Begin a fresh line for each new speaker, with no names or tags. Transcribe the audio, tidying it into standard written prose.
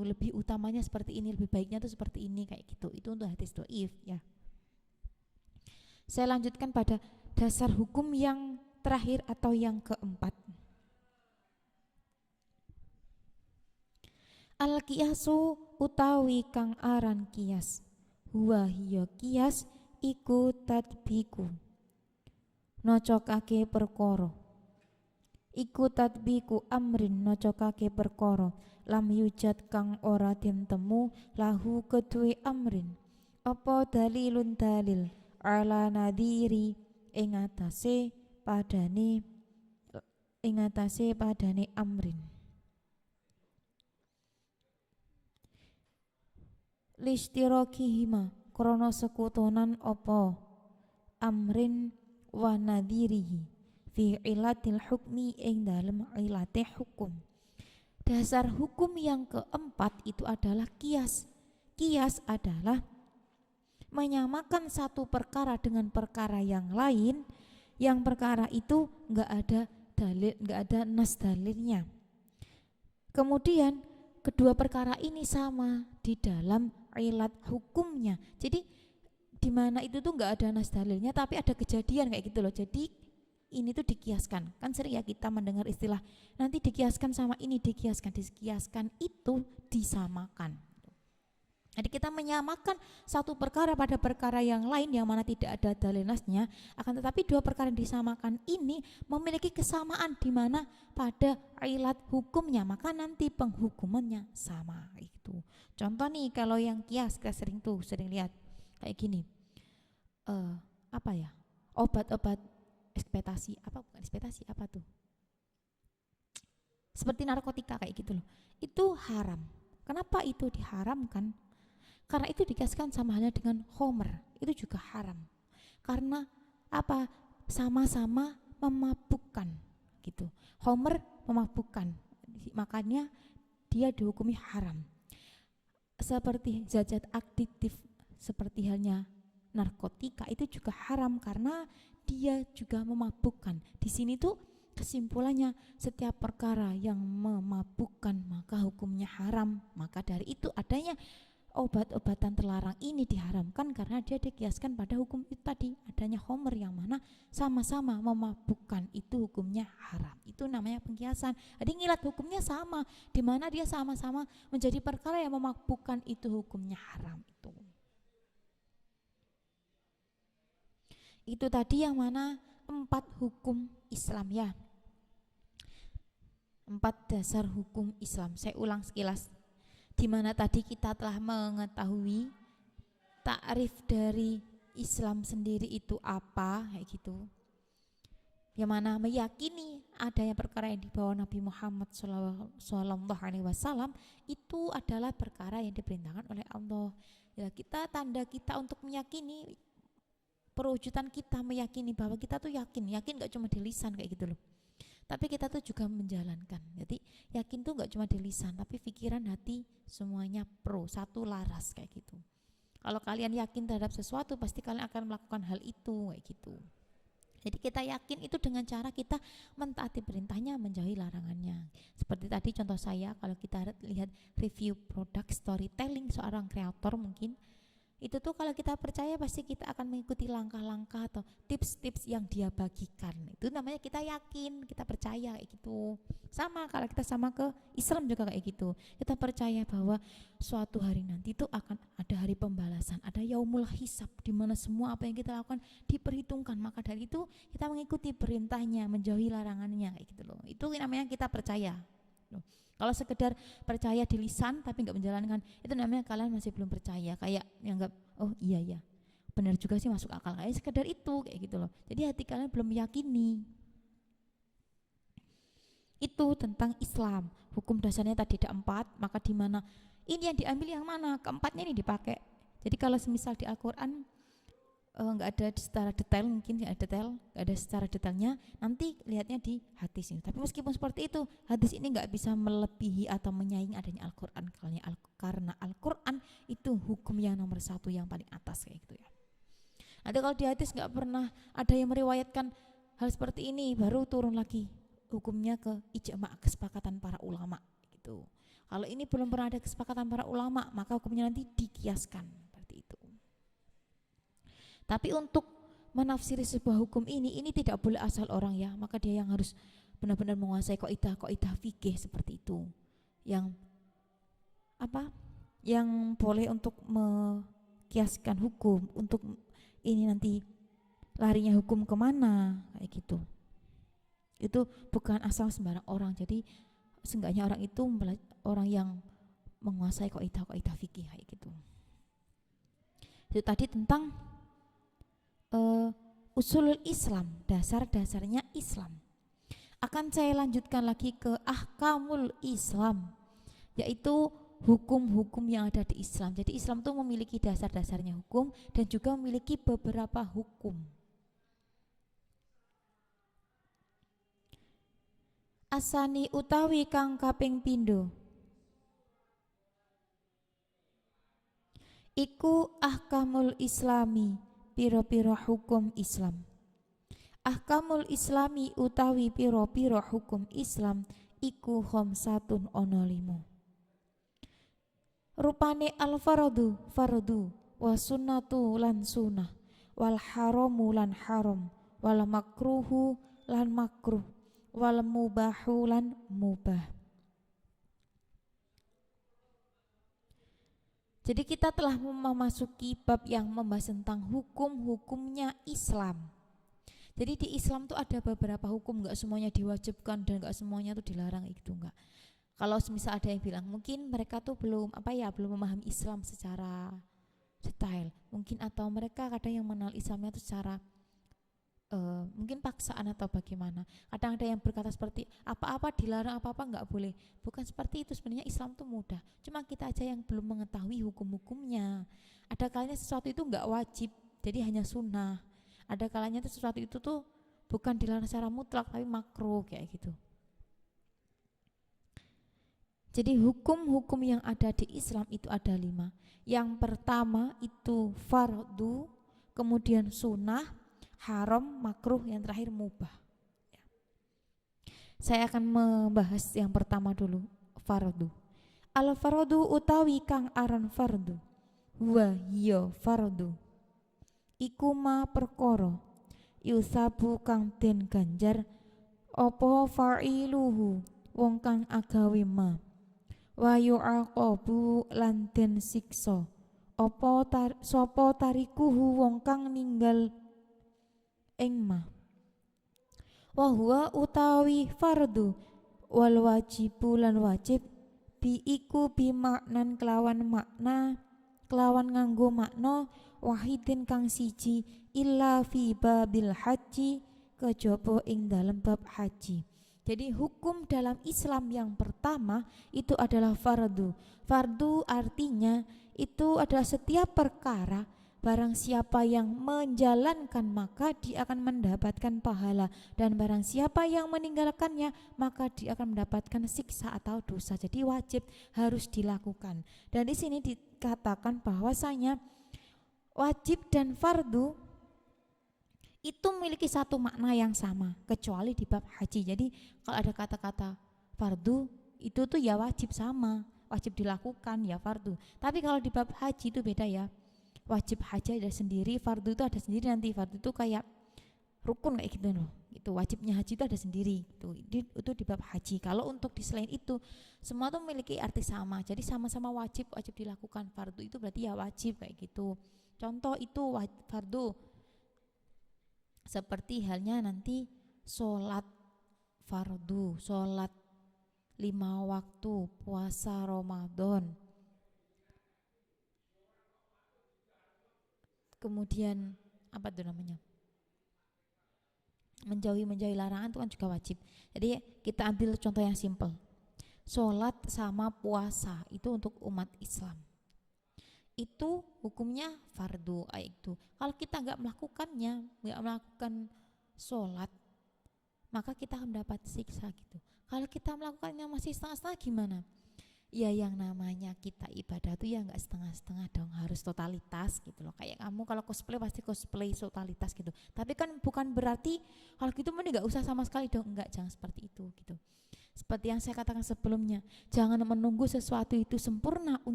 lebih utamanya seperti ini, lebih baiknya tuh seperti ini kayak gitu. Itu untuk hadis dhaif ya. Saya lanjutkan pada dasar hukum yang terakhir atau yang keempat. Al-qiyasu utawi kang aran qiyas. Huwa hiya qiyas iku tadbiku. Nocokake perkara. Iku tadbiku amrin nocokake perkara. Lam yujad kang ora den temu lahu kedue amrin. Apa dalilun dalil ala nadhiri ing atase padane amrin. Lishtirakihima krana sekutonan apa amrin wa nadhirihi fi ilatil hukmi ing dalem ilate hukum. Dasar hukum yang keempat itu adalah qiyas. Qiyas adalah menyamakan satu perkara dengan perkara yang lain, yang perkara itu enggak ada dalil, enggak ada nas dalilnya. Kemudian kedua perkara ini sama di dalam ilat hukumnya. Jadi di mana itu tuh nggak ada nas dalilnya tapi ada kejadian kayak gitu loh. Jadi ini tuh dikiaskan. Kan sering ya kita mendengar istilah nanti dikiaskan sama ini dikiaskan itu disamakan. Jadi kita menyamakan satu perkara pada perkara yang lain yang mana tidak ada dalil nasnya, akan tetapi dua perkara yang disamakan ini memiliki kesamaan di mana pada ilat hukumnya, maka nanti penghukumannya sama itu. Contoh nih kalau yang kias kita sering lihat kayak gini, apa ya, obat-obat ekspektasi, bukan ekspektasi, apa tuh? Seperti narkotika kayak gitu loh. Itu haram. Kenapa itu diharamkan? Karena itu dikiaskan sama halnya dengan homer, itu juga haram. Karena apa? Sama-sama memabukkan gitu. Homer memabukkan, makanya dia dihukumi haram. Seperti zat-zat aktif seperti halnya narkotika itu juga haram karena dia juga memabukkan. Di sini tuh kesimpulannya setiap perkara yang memabukkan maka hukumnya haram. Maka dari itu adanya obat-obatan terlarang ini diharamkan karena dia dikiaskan pada hukum itu tadi, adanya homer yang mana sama-sama memabukkan, itu hukumnya haram. Itu namanya pengkiasan. Jadi ngilat hukumnya sama, di mana dia sama-sama menjadi perkara yang memabukkan, itu hukumnya haram. Itu tadi yang mana 4 hukum Islam ya. 4 dasar hukum Islam. Saya ulang sekilas. Di mana tadi kita telah mengetahui takrif dari Islam sendiri itu apa, kayak gitu. Yang mana meyakini adanya perkara yang dibawa Nabi Muhammad SAW itu adalah perkara yang diperintahkan oleh Allah. Ya, tanda kita untuk meyakini, perwujudan kita meyakini bahwa kita tuh yakin gak cuma di lisan kayak gitu loh. Tapi kita tuh juga menjalankan. Jadi yakin tuh gak cuma di lisan, tapi pikiran, hati semuanya satu laras kayak gitu. Kalau kalian yakin terhadap sesuatu, pasti kalian akan melakukan hal itu kayak gitu. Jadi kita yakin itu dengan cara kita mentaati perintahnya, menjauhi larangannya. Seperti tadi contoh saya, kalau kita lihat review produk storytelling seorang kreator mungkin, itu tuh kalau kita percaya pasti kita akan mengikuti langkah-langkah atau tips-tips yang dia bagikan. Itu namanya kita yakin, kita percaya kayak gitu. Sama kalau kita sama ke Islam juga kayak gitu. Kita percaya bahwa suatu hari nanti itu akan ada hari pembalasan, ada yaumul hisab, di mana semua apa yang kita lakukan diperhitungkan. Maka dari itu kita mengikuti perintahnya, menjauhi larangannya kayak gitu loh. Itu namanya kita percaya. Kalau sekedar percaya di lisan tapi nggak menjalankan, itu namanya kalian masih belum percaya, kayak nganggap oh iya benar juga sih, masuk akal, kayak sekedar itu kayak gitu loh. Jadi hati kalian belum meyakini. Itu tentang Islam. Hukum dasarnya tadi ada 4, maka di mana ini yang diambil yang mana? Keempatnya ini dipakai. Jadi kalau semisal di Al-Quran nggak ada secara detail, mungkin nggak ada secara detailnya, nanti lihatnya di hadis ini. Tapi meskipun seperti itu, hadis ini nggak bisa melebihi atau menyaingi adanya Al-Quran, karena Al-Quran itu hukum yang nomor 1 yang paling atas kayak gitu ya. Nanti kalau di hadis nggak pernah ada yang meriwayatkan hal seperti ini, baru turun lagi hukumnya ke ijma', kesepakatan para ulama gitu. Kalau ini belum pernah ada kesepakatan para ulama, maka hukumnya nanti dikiaskan seperti itu. Tapi untuk menafsiri sebuah hukum ini tidak boleh asal orang ya, maka dia yang harus benar-benar menguasai kaidah fikih seperti itu. Yang boleh untuk kiaskan hukum, untuk ini nanti larinya hukum kemana kayak gitu. Itu bukan asal sembarang orang. Jadi seenggaknya orang itu orang yang menguasai kaidah fikih kayak gitu. Itu tadi tentang usulul Islam, dasar-dasarnya Islam. Akan saya lanjutkan lagi ke ahkamul Islam, yaitu hukum-hukum yang ada di Islam. Jadi Islam itu memiliki dasar-dasarnya hukum dan juga memiliki beberapa hukum. Asani utawi kang kaping pindho iku ahkamul islami, piro-piro hukum Islam. Ahkamul islami utawi piro-piro hukum Islam iku khamsatun ana 5. Rupane al fardu wa sunnatu lan sunnah, wal haramu lan haram, wal makruhu lan makruh, wal mubahu lan mubah. Jadi kita telah memasuki bab yang membahas tentang hukum-hukumnya Islam. Jadi di Islam tuh ada beberapa hukum, nggak semuanya diwajibkan dan nggak semuanya tuh dilarang, itu nggak. Kalau misal ada yang bilang mungkin mereka tuh belum memahami Islam secara detail, mungkin, atau mereka kadang yang mengenal Islamnya tuh secara mungkin paksaan atau bagaimana. Kadang ada yang berkata seperti apa-apa dilarang, apa-apa nggak boleh. Bukan seperti itu, sebenarnya Islam tuh mudah. Cuma kita aja yang belum mengetahui hukum-hukumnya. Ada kalanya sesuatu itu nggak wajib, jadi hanya sunnah. Ada kalanya tuh sesuatu itu tuh bukan dilarang secara mutlak tapi makruh kayak gitu. Jadi hukum-hukum yang ada di Islam itu ada 5. Yang pertama itu fardu, kemudian sunnah, haram, makruh, yang terakhir mubah. Saya akan membahas yang pertama dulu, fardu. Al fardu utawi kang aran fardu, wa hiya fardu iku ma perkara yusabu kang den ganjar apa fa'iluhu wong kang agawe ma, wa yu'aqabu lan den siksa apa sapa tarikuhu wong kang ninggal ing ma. Wa huwa utawi fardu wal wajibu lan wajib bi iku bi maknan kelawan makna, kelawan nganggo makna wahidin kang siji illa fi babil haji, kejaba ing dalam bab haji. Jadi hukum dalam Islam yang pertama itu adalah fardu. Fardu artinya itu adalah setiap perkara, barang siapa yang menjalankan maka dia akan mendapatkan pahala, dan barang siapa yang meninggalkannya maka dia akan mendapatkan siksa atau dosa. Jadi wajib, harus dilakukan. Dan di sini dikatakan bahwasanya wajib dan fardu itu memiliki satu makna yang sama, kecuali di bab haji. Jadi kalau ada kata-kata fardu itu tuh ya wajib, sama, wajib dilakukan ya fardu. Tapi kalau di bab haji itu beda ya. Wajib haji ada sendiri, fardu itu ada sendiri nanti. Fardu itu kayak rukun kayak gitu loh. Itu wajibnya haji itu ada sendiri. Itu di bab haji. Kalau untuk di selain itu semua tuh memiliki arti sama. Jadi sama-sama wajib dilakukan. Fardu itu berarti ya wajib kayak gitu. Contoh itu fardu seperti halnya nanti sholat fardu, sholat 5 waktu, puasa Ramadan, kemudian apa itu namanya, menjauhi larangan itu kan juga wajib. Jadi kita ambil contoh yang simple, sholat sama puasa itu untuk umat Islam itu hukumnya fardu itu. Kalau kita nggak melakukan sholat, maka kita akan mendapat siksa gitu. Kalau kita melakukannya masih setengah-setengah gimana? Ya yang namanya kita ibadah tuh ya nggak setengah-setengah dong, harus totalitas gitu loh. Kayak kamu kalau cosplay pasti cosplay totalitas gitu. Tapi kan bukan berarti kalau gitu mending nggak usah sama sekali dong, enggak, jangan seperti itu gitu. Seperti yang saya katakan sebelumnya, jangan menunggu sesuatu itu sempurna